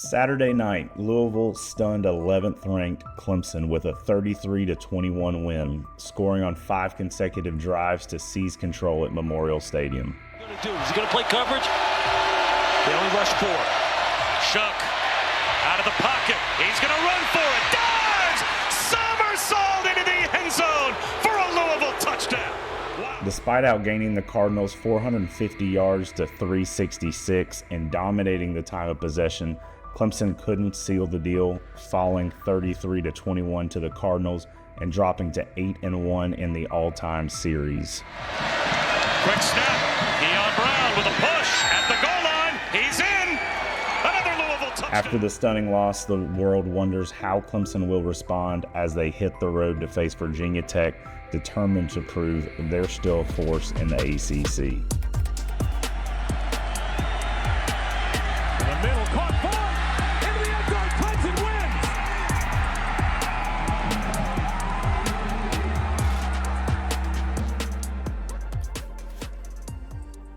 Saturday night, Louisville stunned 11th-ranked Clemson with a 33-21 win, scoring on 5 consecutive drives to seize control at Memorial Stadium. Is he going to play coverage? They only rush 4. Shuck out of the pocket. He's going to run for it. Dives! Somersault into the end zone for a Louisville touchdown. Wow. Despite outgaining the Cardinals 450 yards to 366 and dominating the time of possession, Clemson couldn't seal the deal, falling 33-21 to the Cardinals and dropping to 8-1 in the all-time series. Quick snap. Keon Brown with a push at the goal line. He's in. Another Louisville touchdown. After the stunning loss, the world wonders how Clemson will respond as they hit the road to face Virginia Tech, determined to prove they're still a force in the ACC.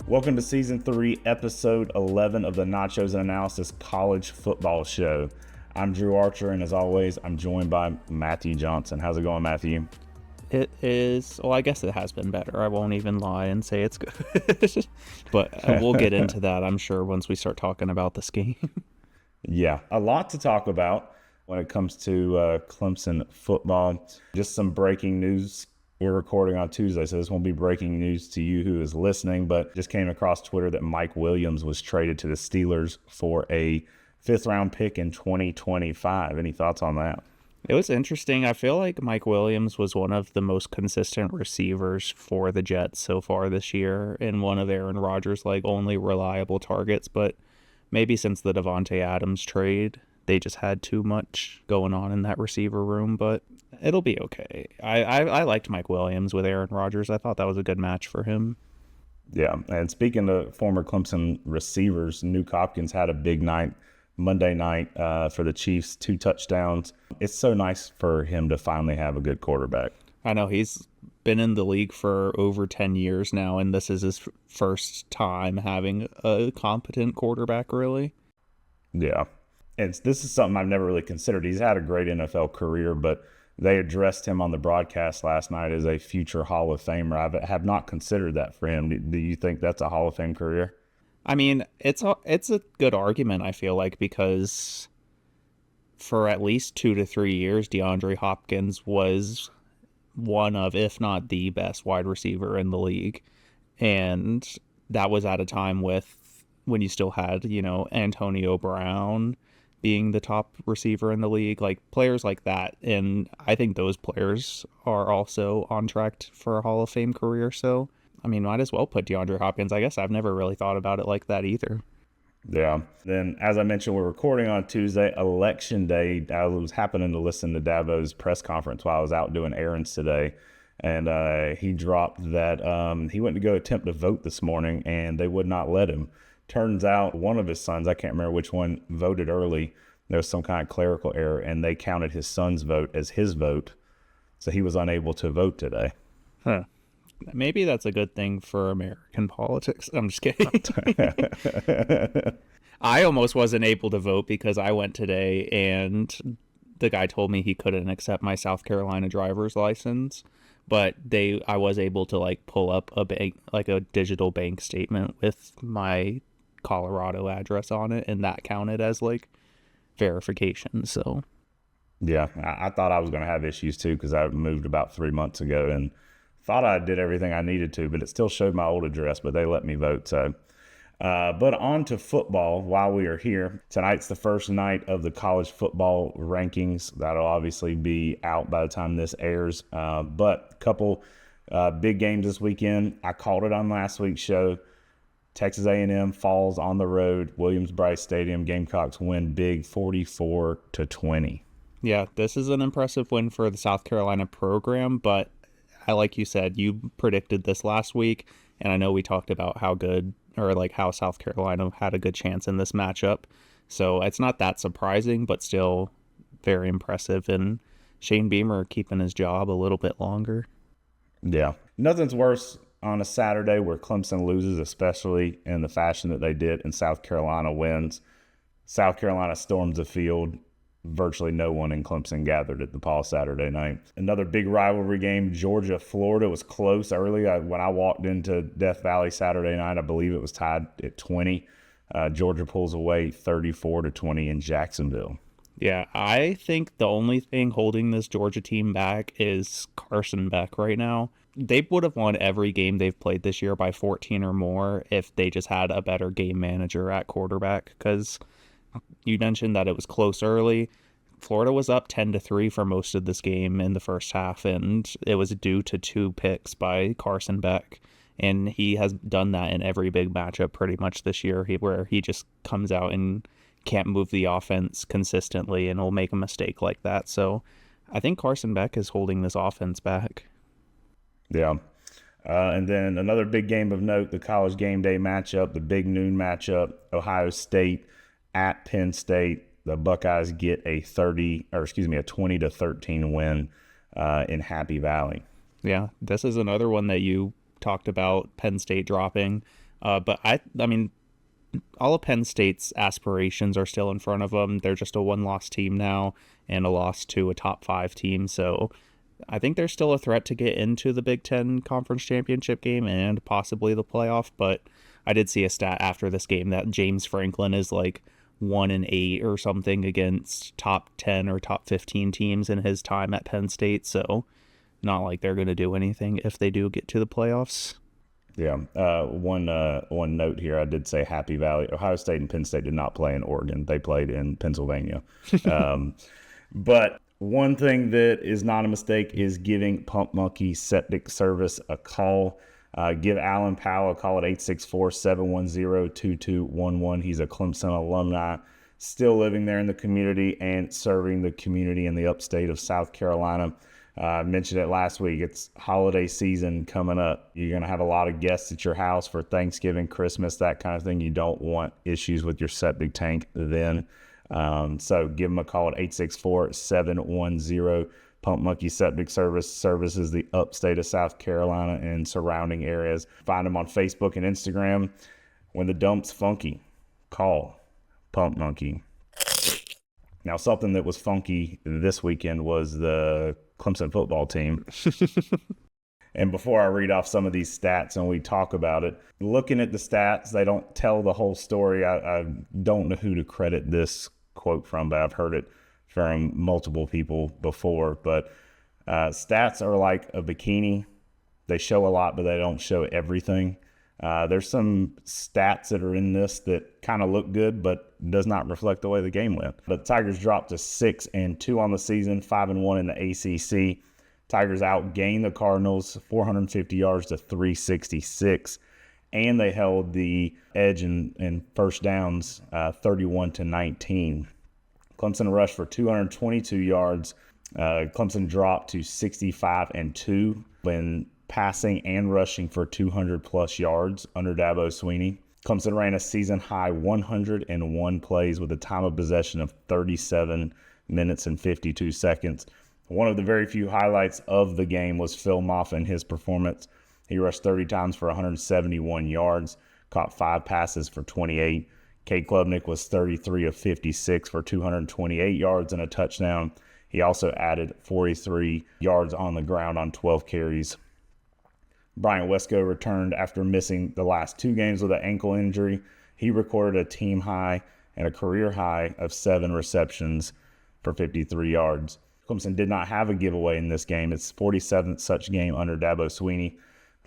Welcome to Season 3, Episode 11 of the Nachos and Analysis College Football Show. I'm Drew Archer, and as always, I'm joined by Matthew Johnson. How's it going, Matthew? It is, well, I guess it has been better. I won't even lie and say it's good. But we'll get into that, I'm sure, once we start talking about this game. Yeah, a lot to talk about when it comes to Clemson football. Just some breaking news. We're recording on Tuesday, so this won't be breaking news to you who is listening, but just came across Twitter that Mike Williams was traded to the Steelers for a 5th-round pick in 2025. Any thoughts on that? It was interesting. I feel like Mike Williams was one of the most consistent receivers for the Jets so far this year and one of Aaron Rodgers' only reliable targets, but maybe since the Davante Adams trade, they just had too much going on in that receiver room, but it'll be okay. I liked Mike Williams with Aaron Rodgers. I thought that was a good match for him. Yeah, and speaking of former Clemson receivers, Nuke Hopkins had a big night Monday night for the Chiefs, 2 touchdowns. It's so nice for him to finally have a good quarterback. I know, he's been in the league for over 10 years now, and this is his first time having a competent quarterback, really. Yeah. This is something I've never really considered. He's had a great NFL career, but they addressed him on the broadcast last night as a future Hall of Famer. I have not considered that for him. Do you think that's a Hall of Fame career? I mean, it's a good argument, I feel like, because for at least 2 to 3 years, DeAndre Hopkins was one of, if not the best wide receiver in the league. And that was at a time when you still had, Antonio Brown being the top receiver in the league, players like that. And I think those players are also on track for a Hall of Fame career. So, I mean, might as well put DeAndre Hopkins. I guess I've never really thought about it like that either. Yeah. Then, as I mentioned, we're recording on Tuesday, Election Day. I was happening to listen to Davo's press conference while I was out doing errands today. And he dropped that he went to go attempt to vote this morning, and they would not let him. Turns out one of his sons, I can't remember which one, voted early. There was some kind of clerical error, and they counted his son's vote as his vote. So he was unable to vote today. Huh. Maybe that's a good thing for American politics. I'm just kidding. I almost wasn't able to vote because I went today and the guy told me he couldn't accept my South Carolina driver's license. But I was able to pull up a bank, a digital bank statement with my Colorado address on it, and that counted as verification. So yeah, I thought I was going to have issues too because I moved about 3 months ago and thought I did everything I needed to, but it still showed my old address, but they let me vote. So but on to football while we are here. Tonight's the first night of the college football rankings. That'll obviously be out by the time this airs. But a couple big games this weekend. I called it on last week's show. Texas A&M falls on the road. Williams-Brice Stadium. Gamecocks win big 44-20. Yeah, this is an impressive win for the South Carolina program, but like you said, you predicted this last week, and I know we talked about how good how South Carolina had a good chance in this matchup. So it's not that surprising, but still very impressive. And Shane Beamer keeping his job a little bit longer. Yeah. Nothing's worse on a Saturday where Clemson loses, especially in the fashion that they did, and South Carolina wins. South Carolina storms the field. Virtually no one in Clemson gathered at the Paul Saturday night. Another big rivalry game, Georgia-Florida, was close early. When I walked into Death Valley Saturday night, I believe it was tied at 20. Georgia pulls away 34-20 in Jacksonville. Yeah, I think the only thing holding this Georgia team back is Carson Beck right now. They would have won every game they've played this year by 14 or more if they just had a better game manager at quarterback, because you mentioned that it was close early. Florida was up 10-3 for most of this game in the first half, and it was due to 2 picks by Carson Beck. And he has done that in every big matchup pretty much this year, where he just comes out and can't move the offense consistently and will make a mistake like that. So I think Carson Beck is holding this offense back. Yeah. And then another big game of note, the college game day matchup, the big noon matchup, Ohio State at Penn State. The Buckeyes get a 20-13 win in Happy Valley. Yeah, this is another one that you talked about, Penn State dropping. But I mean, all of Penn State's aspirations are still in front of them. They're just a one-loss team now and a loss to a top 5 team. So I think they're still a threat to get into the Big Ten Conference Championship game and possibly the playoff. But I did see a stat after this game that James Franklin is like 1-8 or something against top 10 or top 15 teams in his time at Penn State. So not like they're going to do anything if they do get to the playoffs. Yeah. One note here. I did say Happy Valley. Ohio State and Penn State did not play in Oregon. They played in Pennsylvania. But one thing that is not a mistake is giving Pump Monkey Septic Service a call. Give Alan Powell a call at 864-710-2211. He's a Clemson alumni, still living there in the community and serving the community in the upstate of South Carolina. I mentioned it last week. It's holiday season coming up. You're going to have a lot of guests at your house for Thanksgiving, Christmas, that kind of thing. You don't want issues with your septic tank then. So give them a call at 864-710 Pump Monkey Septic Service services the upstate of South Carolina and surrounding areas. Find them on Facebook and Instagram. When the dump's funky, call Pump Monkey. Now, something that was funky this weekend was the Clemson football team. And before I read off some of these stats and we talk about it, looking at the stats, they don't tell the whole story. I don't know who to credit this quote from, but I've heard it from multiple people before. But stats are like a bikini. They show a lot, but they don't show everything. There's some stats that are in this that kind of look good, but does not reflect the way the game went. But the Tigers dropped to 6-2 on the season, 5-1 in the ACC. Tigers outgained the Cardinals 450 yards to 366, and they held the edge in first downs 31-19. Clemson rushed for 222 yards. Clemson dropped to 65-2 when passing and rushing for 200-plus yards under Dabo Swinney. Clemson ran a season-high 101 plays with a time of possession of 37 minutes and 52 seconds. One of the very few highlights of the game was Phil Moffa and his performance. He rushed 30 times for 171 yards, caught 5 passes for 28. Cade Klubnik was 33 of 56 for 228 yards and a touchdown. He also added 43 yards on the ground on 12 carries. Bryant Wesco returned after missing the last 2 games with an ankle injury. He recorded a team high and a career high of 7 receptions for 53 yards. Clemson did not have a giveaway in this game. It's 47th such game under Dabo Swinney.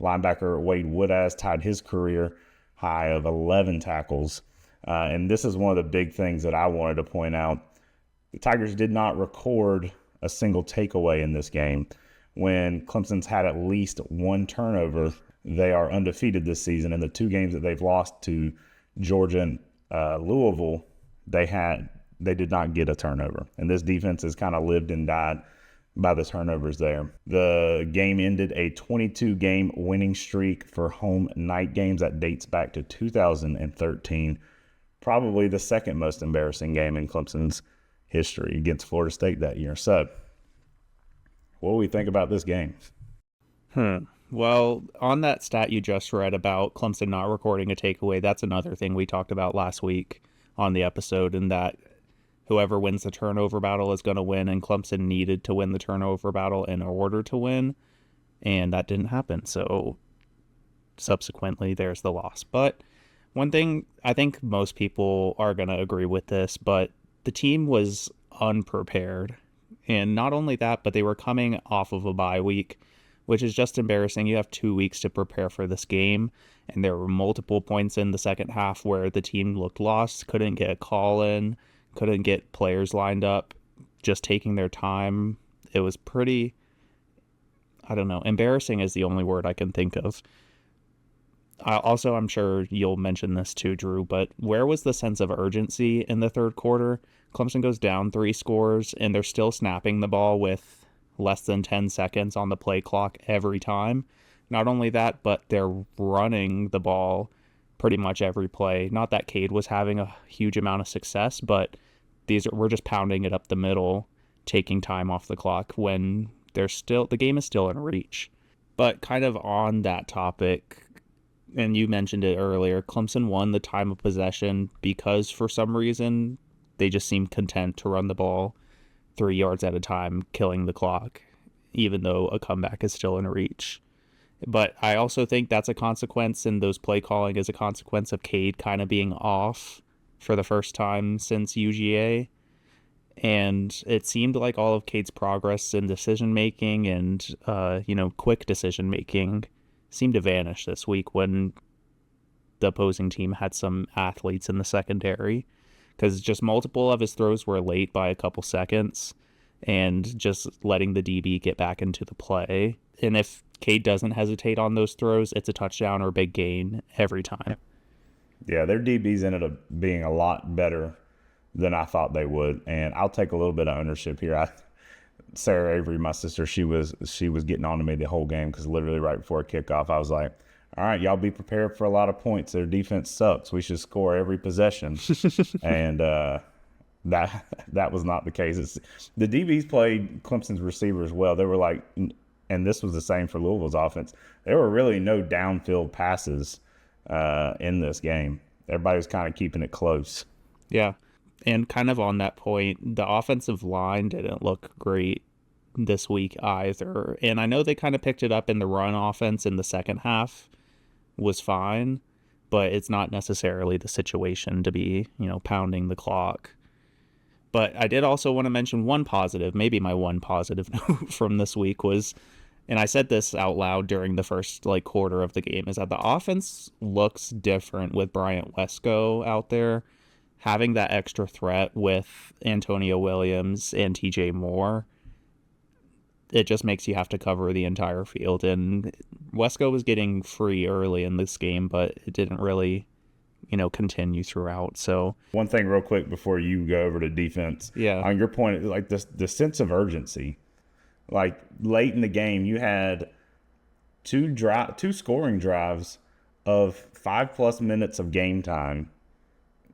Linebacker Wade Woodaz tied his career high of 11 tackles. And this is one of the big things that I wanted to point out. The Tigers did not record a single takeaway in this game. When Clemson's had at least 1 turnover, they are undefeated this season. In the 2 games that they've lost to Georgia and Louisville, they did not get a turnover. And this defense has kind of lived and died by the turnovers there. The game ended a 22-game winning streak for home night games that dates back to 2013. Probably the second most embarrassing game in Clemson's history against Florida State that year. So, what do we think about this game? Well, on that stat you just read about Clemson not recording a takeaway, that's another thing we talked about last week on the episode, and that whoever wins the turnover battle is going to win, and Clemson needed to win the turnover battle in order to win, and that didn't happen. So subsequently, there's the loss. But one thing, I think most people are going to agree with this, but the team was unprepared. And not only that, but they were coming off of a bye week, which is just embarrassing. You have 2 weeks to prepare for this game, and there were multiple points in the second half where the team looked lost, couldn't get a call in, couldn't get players lined up, just taking their time. It was pretty, I don't know, embarrassing is the only word I can think of. Also, I'm sure you'll mention this too, Drew, but where was the sense of urgency in the third quarter? Clemson goes down 3 scores, and they're still snapping the ball with less than 10 seconds on the play clock every time. Not only that, but they're running the ball pretty much every play. Not that Cade was having a huge amount of success, but we're just pounding it up the middle, taking time off the clock when the game is still in reach. But kind of on that topic, and you mentioned it earlier, Clemson won the time of possession because for some reason they just seemed content to run the ball 3 yards at a time, killing the clock, even though a comeback is still in reach. But I also think that's a consequence, and those play calling is a consequence of Cade kind of being off for the first time since UGA. And it seemed like all of Cade's progress in decision making and quick decision making seemed to vanish this week when the opposing team had some athletes in the secondary, because just multiple of his throws were late by a couple seconds and just letting the DB get back into the play. And if Cade doesn't hesitate on those throws, it's a touchdown or big gain every time. Yeah, their DBs ended up being a lot better than I thought they would, and I'll take a little bit of ownership here. Sarah Avery, my sister, she was getting on to me the whole game because literally right before kickoff, I was like, all right, y'all be prepared for a lot of points. Their defense sucks. We should score every possession. And that was not the case. The DBs played Clemson's receivers well. They were like, and this was the same for Louisville's offense, there were really no downfield passes in this game. Everybody was kind of keeping it close. Yeah. And kind of on that point, the offensive line didn't look great this week either. And I know they kind of picked it up in the run offense in the second half was fine, but it's not necessarily the situation to be, pounding the clock. But I did also want to mention one positive, maybe my one positive note from this week was, and I said this out loud during the first quarter of the game, is that the offense looks different with Bryant Wesco out there. Having that extra threat with Antonio Williams and TJ Moore, it just makes you have to cover the entire field. And Wesco was getting free early in this game, but it didn't really, continue throughout. So one thing real quick before you go over to defense. Yeah. On your point, the sense of urgency, late in the game, you had two scoring drives of 5+ minutes of game time.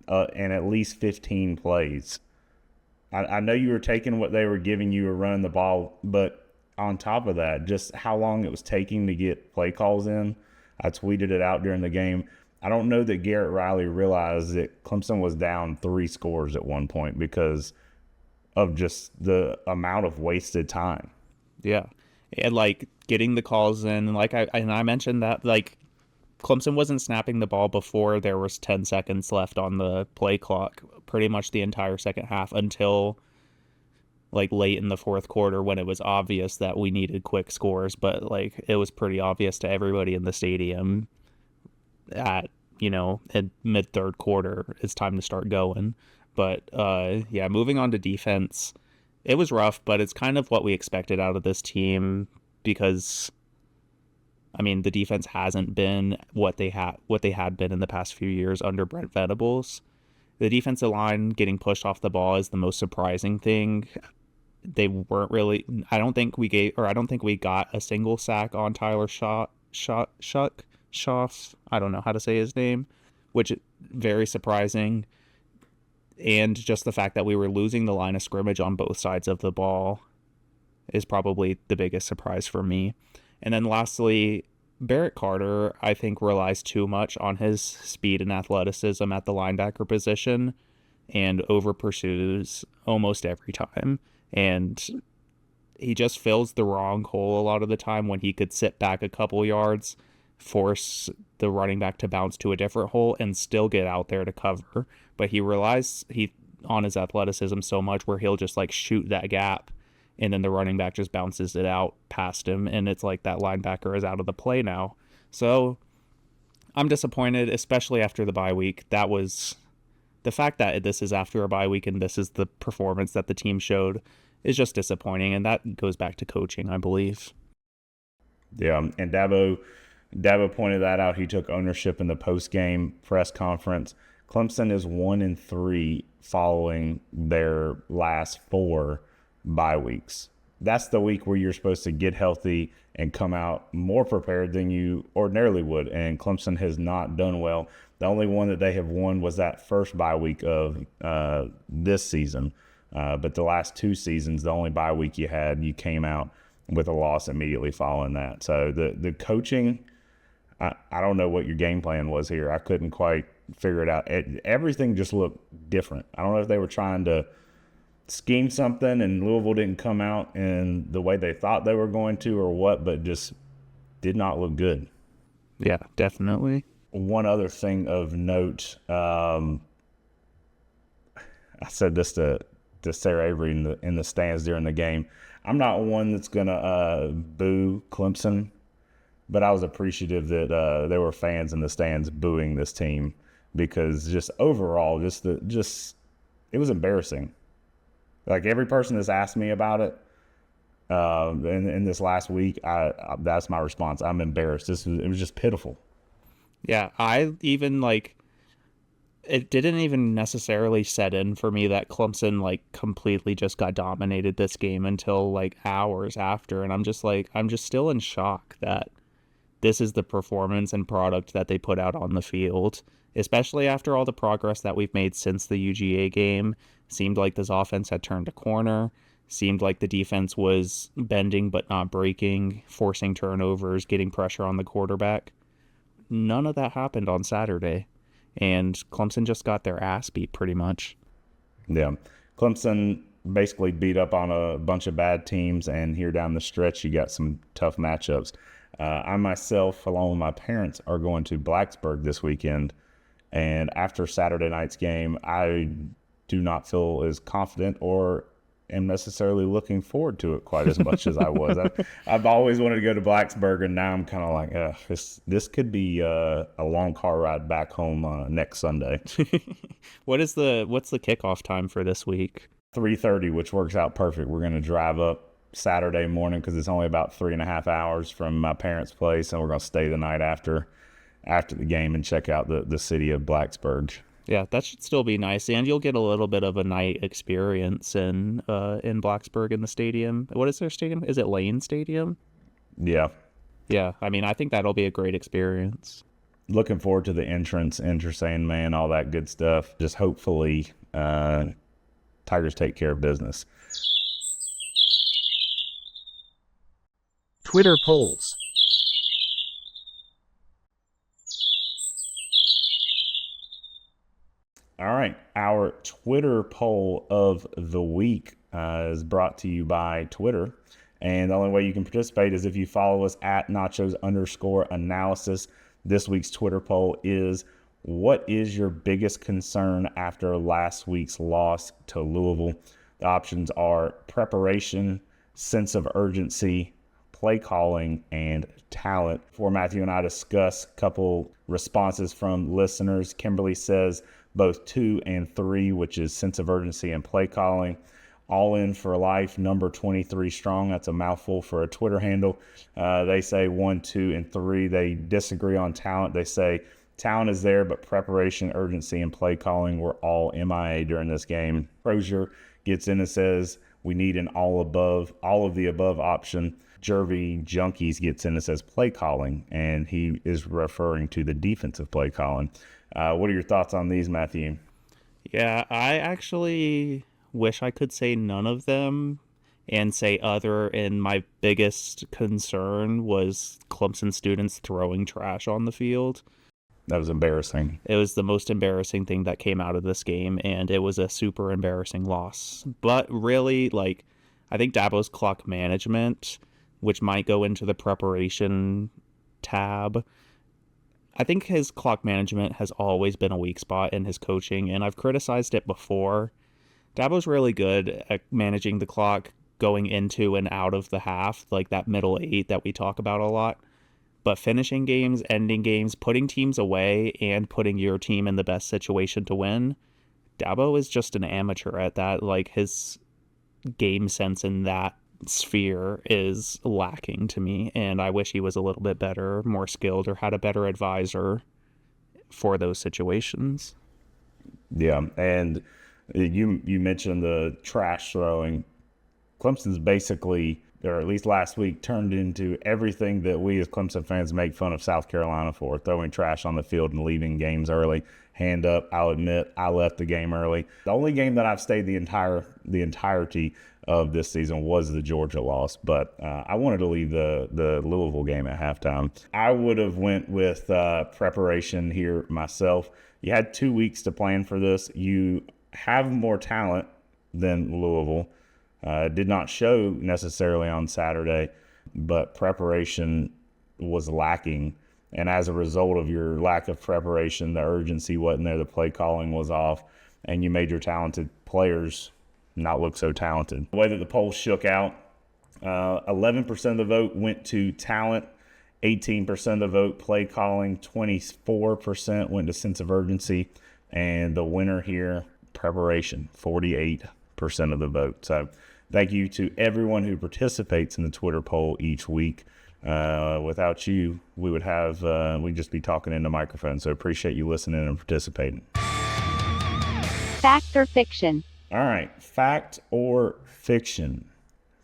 And at least 15 plays. I know you were taking what they were giving you or running the ball, but on top of that, just how long it was taking to get play calls in. I tweeted it out during the game. I don't know that Garrett Riley realized that Clemson was down 3 scores at one point because of just the amount of wasted time. Yeah. And getting the calls in, I mentioned that Clemson wasn't snapping the ball before there was 10 seconds left on the play clock, pretty much the entire second half until late in the fourth quarter when it was obvious that we needed quick scores. But it was pretty obvious to everybody in the stadium at mid third quarter, it's time to start going. But moving on to defense, it was rough, but it's kind of what we expected out of this team because the defense hasn't been what they had been in the past few years under Brent Venables. The defensive line getting pushed off the ball is the most surprising thing. They weren't really. I don't think we got a single sack on Tyler Schaff. I don't know how to say his name, which is very surprising. And just the fact that we were losing the line of scrimmage on both sides of the ball is probably the biggest surprise for me. And then lastly, Barrett Carter, I think, relies too much on his speed and athleticism at the linebacker position and over pursues almost every time. And he just fills the wrong hole a lot of the time when he could sit back a couple yards, force the running back to bounce to a different hole, and still get out there to cover. But he relies on his athleticism so much where he'll just like shoot that gap, and then the running back just bounces it out past him, and it's like that linebacker is out of the play now. So I'm disappointed, especially after the bye week. That was the fact that this is after a bye week and this is the performance that the team showed is just disappointing, and that goes back to coaching, I believe. Yeah, and Dabo pointed that out. He took ownership in the post-game press conference. Clemson is 1-3 following their last 4 bye weeks. That's the week where you're supposed to get healthy and come out more prepared than you ordinarily would, and Clemson has not done well. The only one that they have won was that first bye week of this season. But the last 2 seasons, the only bye week you had, you came out with a loss immediately following that. So the coaching, I don't know what your game plan was here. I couldn't quite figure it out. Everything just looked different. I don't know if they were trying to scheme something and Louisville didn't come out in the way they thought they were going to or what, but just did not look good. Yeah, definitely. One other thing of note, I said this to Sarah Avery in the stands during the game. I'm not one that's gonna boo Clemson, but I was appreciative that there were fans in the stands booing this team, because just overall, it was embarrassing. Like every person that's asked me about it in this last week, that's my response. I'm embarrassed. It was just pitiful. Yeah, I even it didn't even necessarily set in for me that Clemson completely just got dominated this game until hours after, and I'm just still in shock that this is the performance and product that they put out on the field, especially after all the progress that we've made since the UGA game. Seemed like this offense had turned a corner. Seemed like the defense was bending but not breaking, forcing turnovers, getting pressure on the quarterback. None of that happened on Saturday, and Clemson just got their ass beat pretty much. Yeah, Clemson basically beat up on a bunch of bad teams, and here down the stretch, you got some tough matchups. I myself, along with my parents, are going to Blacksburg this weekend, and after Saturday night's game, I do not feel as confident or am necessarily looking forward to it quite as much as I was. I've always wanted to go to Blacksburg, and now I'm kind of like, this could be a long car ride back home next Sunday. What's the kickoff time for this week? 3:30, which works out perfect. We're going to drive up Saturday morning because it's only about 3.5 hours from my parents' place, and we're going to stay the night after the game and check out the city of Blacksburg. Yeah, that should still be nice, and you'll get a little bit of a night experience in Blacksburg in the stadium. What is their stadium? Is it Lane Stadium? Yeah. Yeah, I mean, I think that'll be a great experience. Looking forward to the entrance, Enter Sandman, all that good stuff. Just hopefully Tigers take care of business. Twitter polls. All right, our Twitter poll of the week is brought to you by Twitter. And the only way you can participate is if you follow us at nachos_analysis. This week's Twitter poll is, what is your biggest concern after last week's loss to Louisville? The options are preparation, sense of urgency, play calling, and talent. Before Matthew and I discuss a couple responses from listeners, Kimberly says both 2 and 3, which is sense of urgency and play calling. All in for life, number 23 strong. That's a mouthful for a Twitter handle. They say 1, 2, and 3. They disagree on talent. They say talent is there, but preparation, urgency, and play calling were all MIA during this game. Crozier gets in and says we need an all of the above option. Jervy Junkies gets in and says play calling, and he is referring to the defensive play calling. What are your thoughts on these, Matthew? Yeah, I actually wish I could say none of them and say other, and my biggest concern was Clemson students throwing trash on the field. That was embarrassing. It was the most embarrassing thing that came out of this game, and it was a super embarrassing loss. But really, like, I think Dabo's clock management, which might go into the preparation tab, I think his clock management has always been a weak spot in his coaching, and I've criticized it before. Dabo's really good at managing the clock going into and out of the half, like that middle 8 that we talk about a lot. But finishing games, ending games, putting teams away, and putting your team in the best situation to win, Dabo is just an amateur at that. Like, his game sense in that sphere is lacking to me, and I wish he was a little bit better, more skilled, or had a better advisor for those situations. Yeah, and you mentioned the trash throwing. Clemson's basically, or at least last week, turned into everything that we as Clemson fans make fun of South Carolina for, throwing trash on the field and leaving games early. Hand up, I'll admit, I left the game early. The only game that I've stayed the entirety of this season was the Georgia loss, but I wanted to leave the Louisville game at halftime. I would have went with preparation here myself. You had 2 weeks to plan for this. You have more talent than Louisville. Did not show necessarily on Saturday, but preparation was lacking. And as a result of your lack of preparation, the urgency wasn't there, the play calling was off, and you made your talented players not look so talented. The way that the polls shook out, 11% of the vote went to talent, 18% of the vote play calling, 24% went to sense of urgency, and the winner here, preparation, 48% of the vote. So thank you to everyone who participates in the Twitter poll each week. Without you, we'd just be talking into microphones. So appreciate you listening and participating. Fact or fiction? All right, fact or fiction?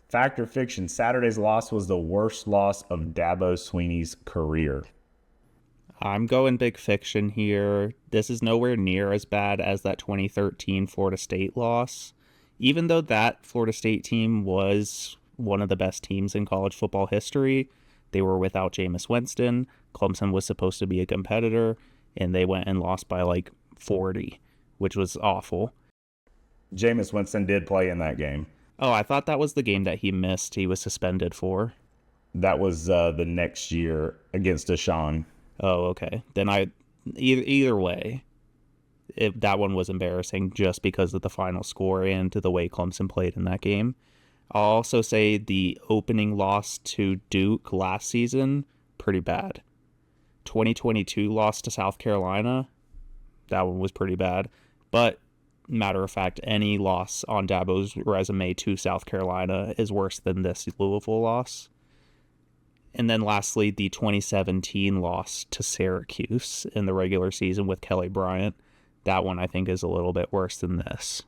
Fact or fiction? Saturday's loss was the worst loss of Dabo Swinney's career. I'm going big fiction here. This is nowhere near as bad as that 2013 Florida State loss. Even though that Florida State team was one of the best teams in college football history, they were without Jameis Winston. Clemson was supposed to be a competitor, and they went and lost by like 40, which was awful. Jameis Winston did play in that game. Oh, I thought that was the game that he missed. He was suspended for. That was the next year against Deshaun. Oh, okay. Then either way, that one was embarrassing just because of the final score and the way Clemson played in that game. I'll also say the opening loss to Duke last season, pretty bad. 2022 loss to South Carolina, that one was pretty bad. But matter of fact, any loss on Dabo's resume to South Carolina is worse than this Louisville loss. And then lastly, the 2017 loss to Syracuse in the regular season with Kelly Bryant. That one I think is a little bit worse than this.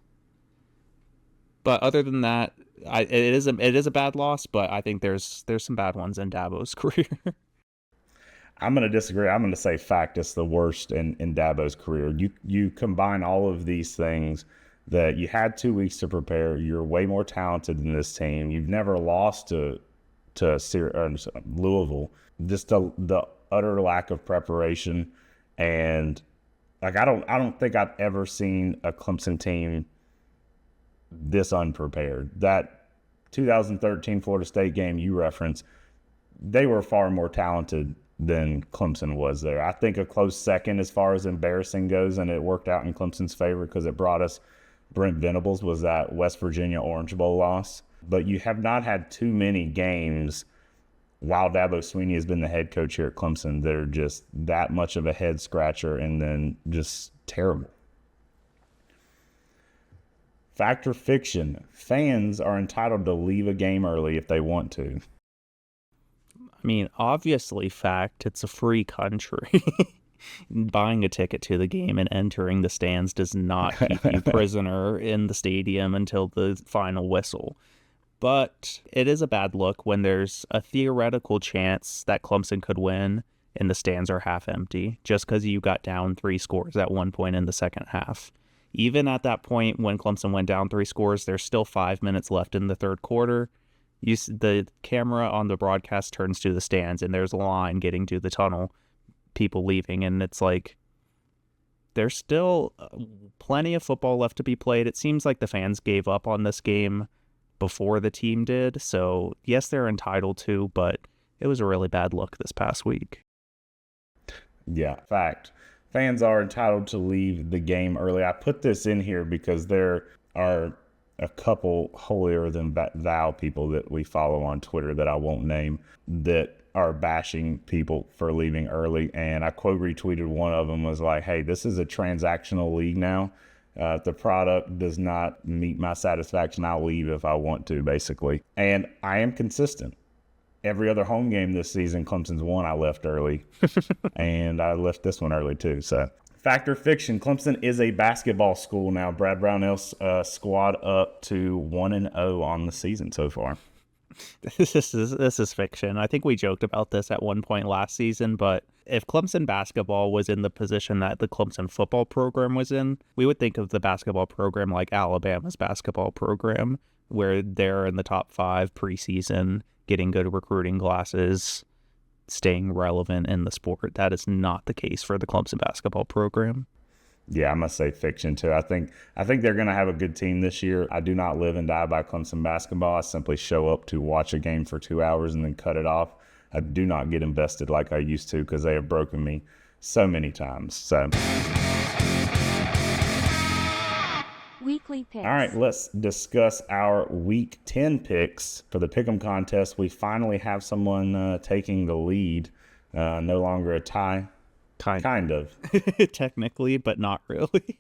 But other than that, it is a bad loss, but I think there's some bad ones in Dabo's career. I'm going to disagree. I'm going to say fact is the worst in Dabo's career. You combine all of these things, that you had 2 weeks to prepare. You're way more talented than this team. You've never lost to Louisville. Just the utter lack of preparation, and like I don't think I've ever seen a Clemson team this unprepared. That 2013 Florida State game you referenced, they were far more talented than Clemson was there. I think a close second as far as embarrassing goes, and it worked out in Clemson's favor because it brought us Brent Venables, was that West Virginia Orange Bowl loss. But you have not had too many games while Dabo Swinney has been the head coach here at Clemson that are just that much of a head scratcher and then just terrible. Fact or fiction? Fans are entitled to leave a game early if they want to. I mean, obviously fact, it's a free country. Buying a ticket to the game and entering the stands does not keep you prisoner in the stadium until the final whistle. But it is a bad look when there's a theoretical chance that Clemson could win and the stands are half empty just because you got down 3 scores at one point in the second half. Even at that point when Clemson went down 3 scores, there's still 5 minutes left in the third quarter. The camera on the broadcast turns to the stands and there's a line getting to the tunnel people leaving, and it's like there's still plenty of football left to be played. It seems like the fans gave up on this game before the team did, so yes, they're entitled to, but it was a really bad look this past week. Yeah, fact. Fans are entitled to leave the game early. I put this in here because there are a couple holier than thou people that we follow on Twitter that I won't name that are bashing people for leaving early. And I quote retweeted one of them, was like, hey, this is a transactional league now. If the product does not meet my satisfaction, I'll leave if I want to, basically. And I am consistent. Every other home game this season, Clemson's won, I left early. And I left this one early too. So, fact or fiction, Clemson is a basketball school now. Brad Brownell's squad up to 1-0 on the season so far. This is fiction. I think we joked about this at one point last season, but if Clemson basketball was in the position that the Clemson football program was in, we would think of the basketball program like Alabama's basketball program, where they're in the top 5 preseason, getting good recruiting classes, staying relevant in the sport. That is not the case for the Clemson basketball program. Yeah, I must say fiction too. I think they're going to have a good team this year. I do not live and die by Clemson basketball. I simply show up to watch a game for 2 hours and then cut it off. I do not get invested like I used to because they have broken me so many times. So, weekly picks. All right, let's discuss our Week 10 picks for the Pick'em contest. We finally have someone taking the lead. No longer a tie. Kind of. Technically, but not really.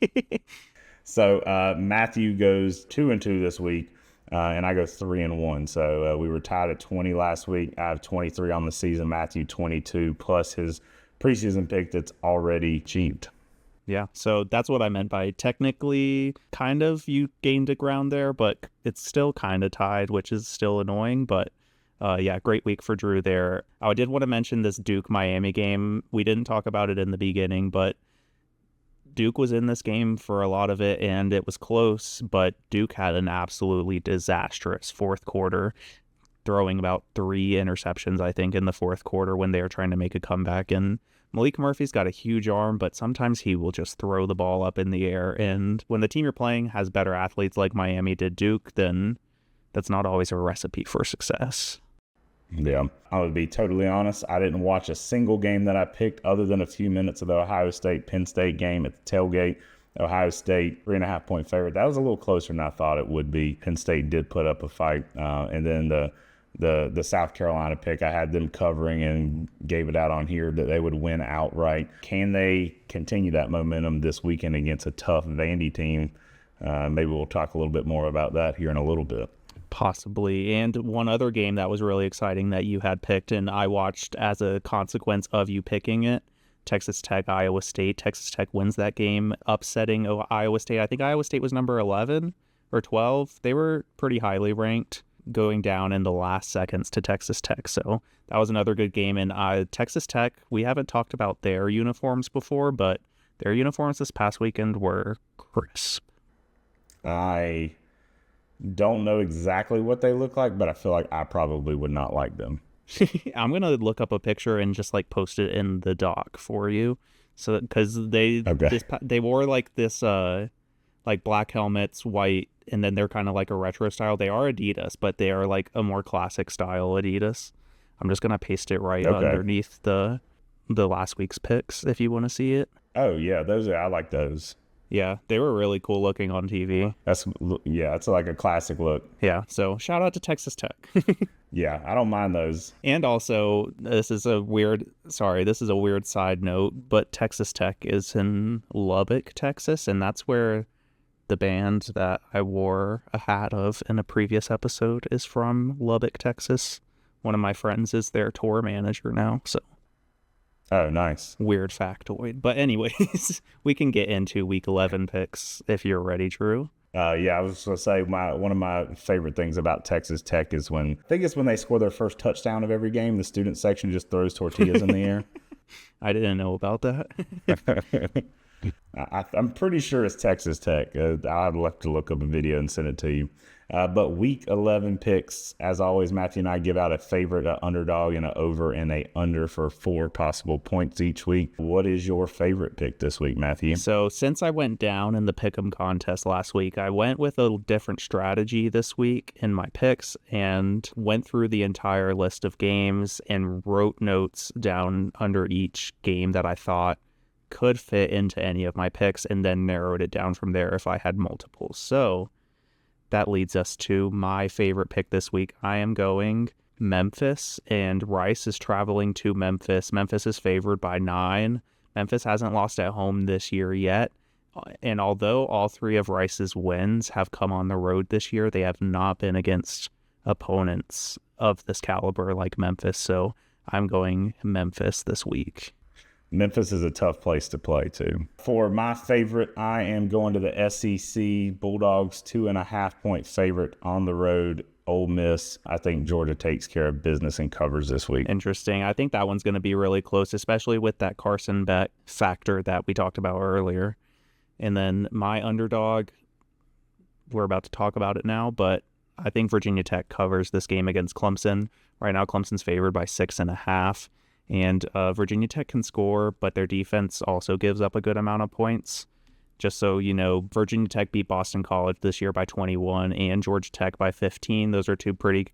So Matthew goes 2-2 this week, and I go 3-1. So we were tied at 20 last week. I have 23 on the season. Matthew 22 plus his preseason pick that's already achieved. Yeah, so that's what I meant by technically kind of you gained a ground there, but it's still kind of tied, which is still annoying, but yeah, great week for Drew there. I did want to mention this Duke-Miami game. We didn't talk about it in the beginning, but Duke was in this game for a lot of it, and it was close, but Duke had an absolutely disastrous fourth quarter, throwing about 3 interceptions, I think, in the fourth quarter when they were trying to make a comeback. And Malik Murphy's got a huge arm, but sometimes he will just throw the ball up in the air. And when the team you're playing has better athletes like Miami did Duke, then that's not always a recipe for success. Yeah, I would be totally honest. I didn't watch a single game that I picked other than a few minutes of the Ohio State-Penn State game at the tailgate. Ohio State, 3.5-point favorite. That was a little closer than I thought it would be. Penn State did put up a fight. And then the South Carolina pick, I had them covering and gave it out on here that they would win outright. Can they continue that momentum this weekend against a tough Vandy team? Maybe we'll talk a little bit more about that here in a little bit. Possibly. And one other game that was really exciting that you had picked and I watched as a consequence of you picking it, Texas Tech, Iowa State. Texas Tech wins that game, upsetting Iowa State. I think Iowa State was number 11 or 12. They were pretty highly ranked, going down in the last seconds to Texas Tech. So that was another good game. And Texas Tech, we haven't talked about their uniforms before, but their uniforms this past weekend were crisp. I don't know exactly what they look like, but I feel like I probably would not like them. I'm going to look up a picture and just like post it in the doc for you. So, because they wore like this, like black helmets, white, and then they're kind of like a retro style. They are Adidas, but they are like a more classic style Adidas. I'm just going to paste it right underneath the last week's picks if you want to see it. Oh yeah, I like those. Yeah, they were really cool looking on TV. That's like a classic look. Yeah, so shout out to Texas Tech. Yeah, I don't mind those. And also, this is a weird side note, but Texas Tech is in Lubbock, Texas, and that's where the band that I wore a hat of in a previous episode is from, Lubbock, Texas. One of my friends is their tour manager now, so. Oh, nice. Weird factoid. But anyways, we can get into Week 11 picks if you're ready, Drew. Yeah, I was going to say one of my favorite things about Texas Tech is when they score their first touchdown of every game, the student section just throws tortillas in the air. I didn't know about that. I'm pretty sure it's Texas Tech. I'd love to look up a video and send it to you. But week 11 picks, as always, Matthew and I give out a favorite, an underdog, and an over and a under for 4 possible points each week. What is your favorite pick this week, Matthew? So since I went down in the pick'em contest last week, I went with a different strategy this week in my picks and went through the entire list of games and wrote notes down under each game that I thought could fit into any of my picks, and then narrowed it down from there if I had multiples. So that leads us to my favorite pick this week. I am going Memphis, and Rice is traveling to Memphis. Memphis is favored by 9. Memphis hasn't lost at home this year yet. And although all 3 of Rice's wins have come on the road this year, they have not been against opponents of this caliber like Memphis. So I'm going Memphis this week. Memphis is a tough place to play, too. For my favorite, I am going to the SEC. Bulldogs, 2.5-point favorite on the road. Ole Miss, I think Georgia takes care of business and covers this week. Interesting. I think that one's going to be really close, especially with that Carson bet factor that we talked about earlier. And then my underdog, we're about to talk about it now, but I think Virginia Tech covers this game against Clemson. Right now, Clemson's favored by 6.5. And Virginia Tech can score, but their defense also gives up a good amount of points. Just so you know, Virginia Tech beat Boston College this year by 21 and Georgia Tech by 15. Those are 2 pretty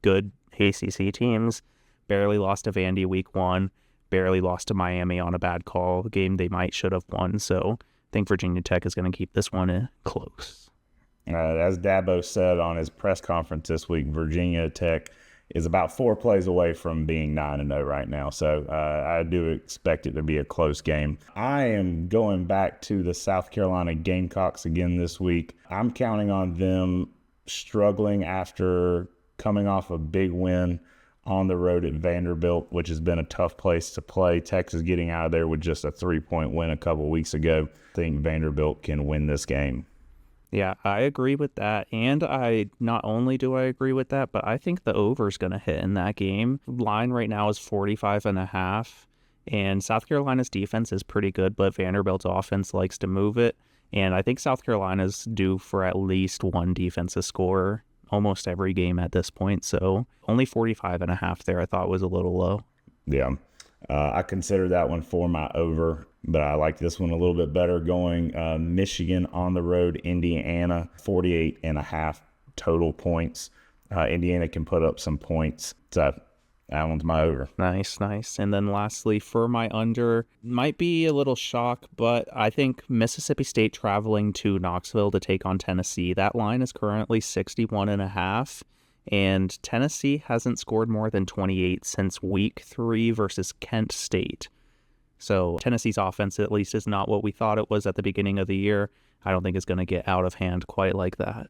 good ACC teams. Barely lost to Vandy week 1. Barely lost to Miami on a bad call, a game they should have won. So I think Virginia Tech is going to keep this one close. As Dabo said on his press conference this week, Virginia Tech is about 4 plays away from being 9-0 right now. So I do expect it to be a close game. I am going back to the South Carolina Gamecocks again this week. I'm counting on them struggling after coming off a big win on the road at Vanderbilt, which has been a tough place to play. Texas getting out of there with just a 3-point win a couple weeks ago. I think Vanderbilt can win this game. Yeah, I agree with that. And not only do I agree with that, but I think the over is going to hit in that game. Line right now is 45.5. And South Carolina's defense is pretty good, but Vanderbilt's offense likes to move it. And I think South Carolina's due for at least 1 defensive score almost every game at this point. So only 45.5 there I thought was a little low. Yeah, I consider that one for my over. But I like this one a little bit better, going Michigan on the road, Indiana, 48.5 total points. Indiana can put up some points. So that one's my over. Nice. And then lastly, for my under, might be a little shock, but I think Mississippi State traveling to Knoxville to take on Tennessee. That line is currently 61.5. And Tennessee hasn't scored more than 28 since week 3 versus Kent State. So Tennessee's offense, at least, is not what we thought it was at the beginning of the year. I don't think it's going to get out of hand quite like that.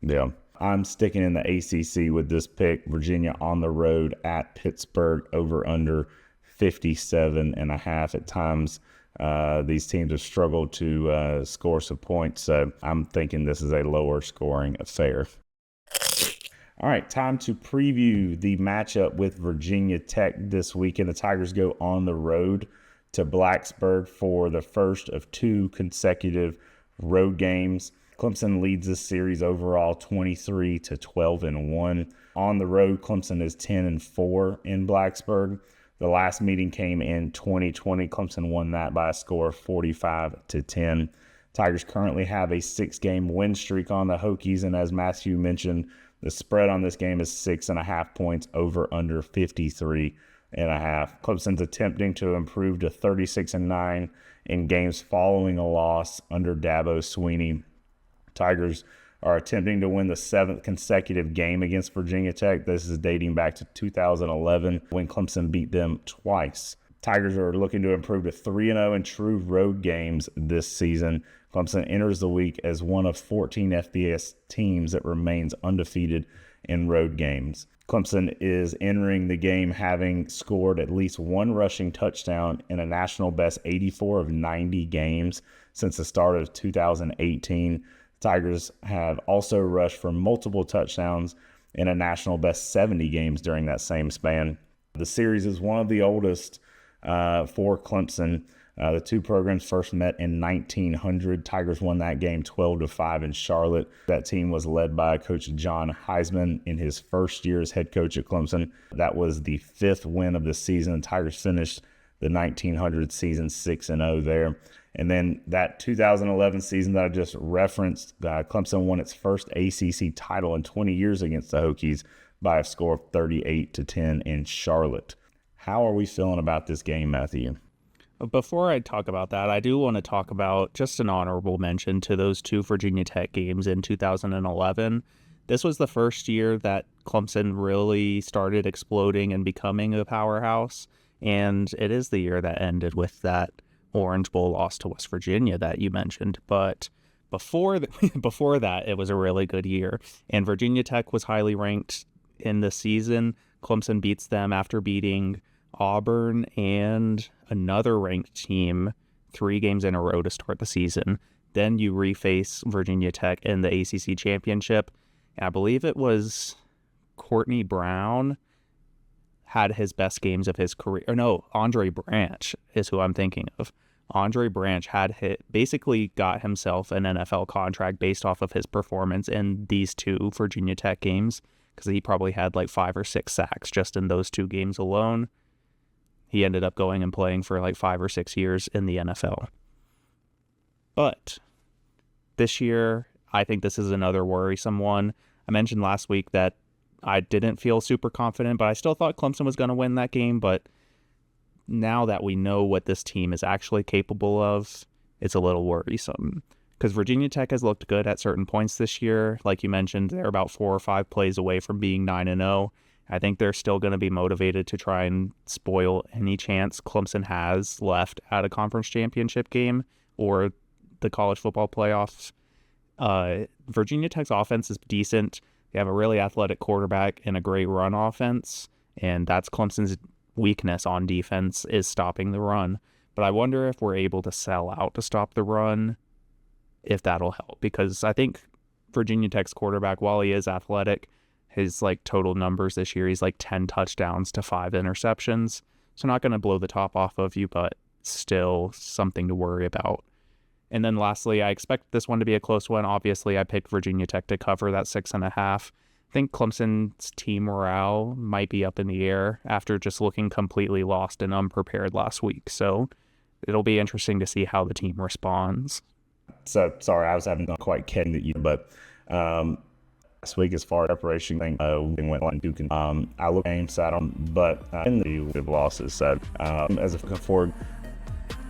Yeah, I'm sticking in the ACC with this pick. Virginia on the road at Pittsburgh, over under 57.5. At times, these teams have struggled to score some points. So I'm thinking this is a lower scoring affair. All right, time to preview the matchup with Virginia Tech this weekend. The Tigers go on the road to Blacksburg for the first of 2 consecutive road games. Clemson leads this series overall 23-12-1. On the road, Clemson is 10-4 in Blacksburg. The last meeting came in 2020. Clemson won that by a score of 45-10. Tigers currently have a 6-game win streak on the Hokies, and as Matthew mentioned, the spread on this game is 6.5 points, over under 53.5. Clemson's attempting to improve to 36-9 in games following a loss under Dabo Swinney. Tigers are attempting to win the 7th consecutive game against Virginia Tech. This is dating back to 2011 when Clemson beat them twice. Tigers are looking to improve to 3-0 in true road games this season. Clemson enters the week as one of 14 FBS teams that remains undefeated in road games. Clemson is entering the game having scored at least 1 rushing touchdown in a national best 84 of 90 games since the start of 2018. Tigers have also rushed for multiple touchdowns in a national best 70 games during that same span. The series is one of the oldest for Clemson. The two programs first met in 1900. Tigers won that game 12-5 in Charlotte. That team was led by Coach John Heisman in his first year as head coach at Clemson. That was the 5th win of the season. Tigers finished the 1900 season 6-0 there. And then that 2011 season that I just referenced, Clemson won its first ACC title in 20 years against the Hokies by a score of 38-10 in Charlotte. How are we feeling about this game, Matthew? Before I talk about that, I do want to talk about just an honorable mention to those two Virginia Tech games in 2011. This was the first year that Clemson really started exploding and becoming a powerhouse, and it is the year that ended with that Orange Bowl loss to West Virginia that you mentioned. But before that, it was a really good year, and Virginia Tech was highly ranked in the season. Clemson beats them after beating Auburn and another ranked team 3 games in a row to start the season. Then you reface Virginia Tech in the ACC championship. And I believe it was Courtney Brown had his best games of his career. Or no, Andre Branch is who I'm thinking of. Andre Branch basically got himself an NFL contract based off of his performance in these 2 Virginia Tech games, because he probably had like 5 or 6 sacks just in those 2 games alone. He ended up going and playing for like 5 or 6 years in the NFL. But this year, I think this is another worrisome one. I mentioned last week that I didn't feel super confident, but I still thought Clemson was going to win that game. But now that we know what this team is actually capable of, it's a little worrisome. Because Virginia Tech has looked good at certain points this year. Like you mentioned, they're about 4 or 5 plays away from being 9-0. I think they're still going to be motivated to try and spoil any chance Clemson has left at a conference championship game or the college football playoffs. Virginia Tech's offense is decent. They have a really athletic quarterback and a great run offense, and that's Clemson's weakness on defense, is stopping the run. But I wonder if we're able to sell out to stop the run, if that'll help, because I think Virginia Tech's quarterback, while he is athletic, his like total numbers this year, he's like 10 touchdowns to 5 interceptions. So not going to blow the top off of you, but still something to worry about. And then lastly, I expect this one to be a close one. Obviously, I picked Virginia Tech to cover that 6.5. I think Clemson's team morale might be up in the air after just looking completely lost and unprepared last week. So it'll be interesting to see how the team responds. So sorry, I was having not quite getting at you, but last week, as far as preparation thing, we went on Duke. I looked at sat on, but in the losses, so as I look forward,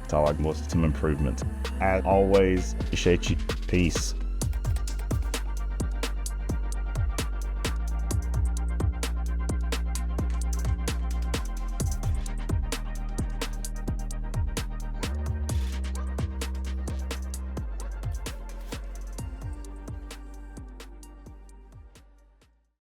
it's all I can list some improvements. As always, appreciate you. Peace.